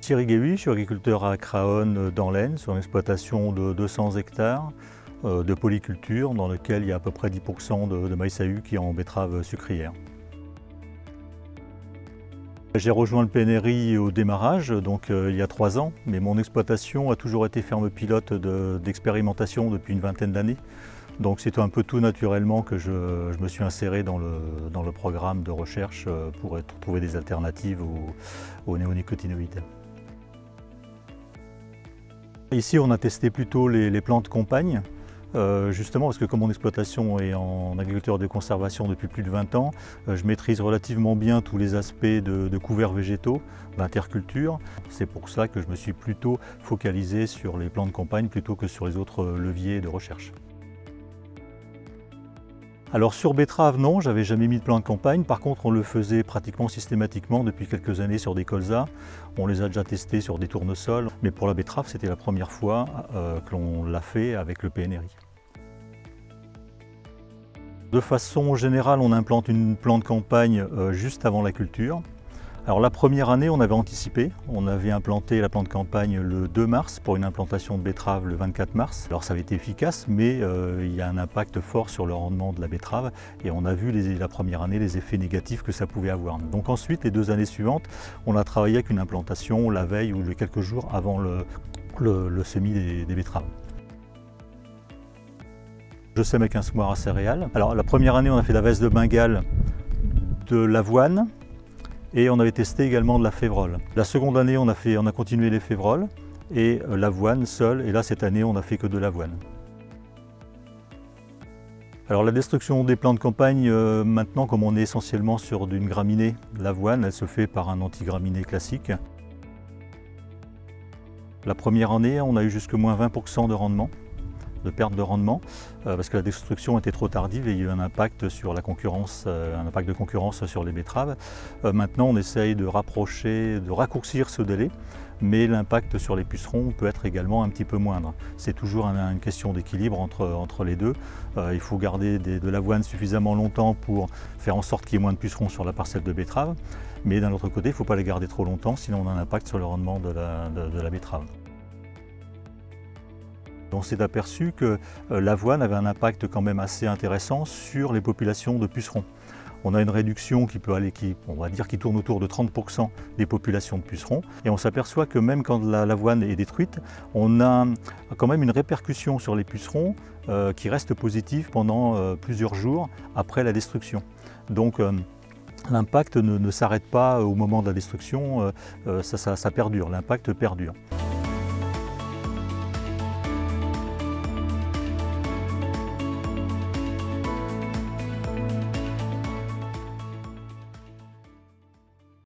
Thierry Guéhuy, je suis agriculteur à Craonne dans l'Aisne, sur une exploitation de 200 hectares de polyculture dans lequel il y a à peu près 10% de maïs AU qui est en betterave sucrière. J'ai rejoint le PNRI au démarrage, donc il y a 3 ans, mais mon exploitation a toujours été ferme pilote d'expérimentation depuis une vingtaine d'années. Donc c'est un peu tout naturellement que je me suis inséré dans le programme de recherche pour trouver des alternatives aux néonicotinoïdes. Ici on a testé plutôt les plantes compagnes. Justement parce que comme mon exploitation est en agriculture de conservation depuis plus de 20 ans, je maîtrise relativement bien tous les aspects de couverts végétaux, d'interculture. C'est pour ça que je me suis plutôt focalisé sur les plantes compagnes plutôt que sur les autres leviers de recherche. Alors sur betterave, non, j'avais jamais mis de plantes campagne. Par contre, on le faisait pratiquement systématiquement depuis quelques années sur des colzas. On les a déjà testés sur des tournesols. Mais pour la betterave, c'était la première fois que l'on l'a fait avec le PNRI. De façon générale, on implante une plante campagne juste avant la culture. Alors la première année, on avait anticipé, on avait implanté la plante campagne le 2 mars pour une implantation de betterave le 24 mars. Alors ça avait été efficace, mais il y a un impact fort sur le rendement de la betterave et on a vu la première année les effets négatifs que ça pouvait avoir. Donc ensuite, les 2 années suivantes, on a travaillé avec une implantation la veille ou quelques jours avant le semis des betteraves. Je sème avec un semoir à céréales. Alors la première année, on a fait de la veste de Bengale, de l'avoine, et on avait testé également de la févrole. La seconde année, on a continué les févroles et l'avoine seule. Et là, cette année, on n'a fait que de l'avoine. Alors la destruction des plantes de campagne, maintenant, comme on est essentiellement sur d'une graminée, l'avoine, elle se fait par un antigraminé classique. La première année, on a eu jusque moins 20% de rendement, de perte de rendement, parce que la destruction était trop tardive et il y a eu un impact sur la concurrence, un impact de concurrence sur les betteraves. Maintenant, on essaye de raccourcir ce délai, mais l'impact sur les pucerons peut être également un petit peu moindre. C'est toujours une question d'équilibre entre les deux. Il faut garder de l'avoine suffisamment longtemps pour faire en sorte qu'il y ait moins de pucerons sur la parcelle de betterave, mais d'un autre côté, il ne faut pas les garder trop longtemps, sinon on a un impact sur le rendement de la betterave. On s'est aperçu que l'avoine avait un impact quand même assez intéressant sur les populations de pucerons. On a une réduction on va dire, qui tourne autour de 30% des populations de pucerons. Et on s'aperçoit que même quand l'avoine est détruite, on a quand même une répercussion sur les pucerons qui reste positive pendant plusieurs jours après la destruction. Donc l'impact ne s'arrête pas au moment de la destruction, ça perdure, l'impact perdure.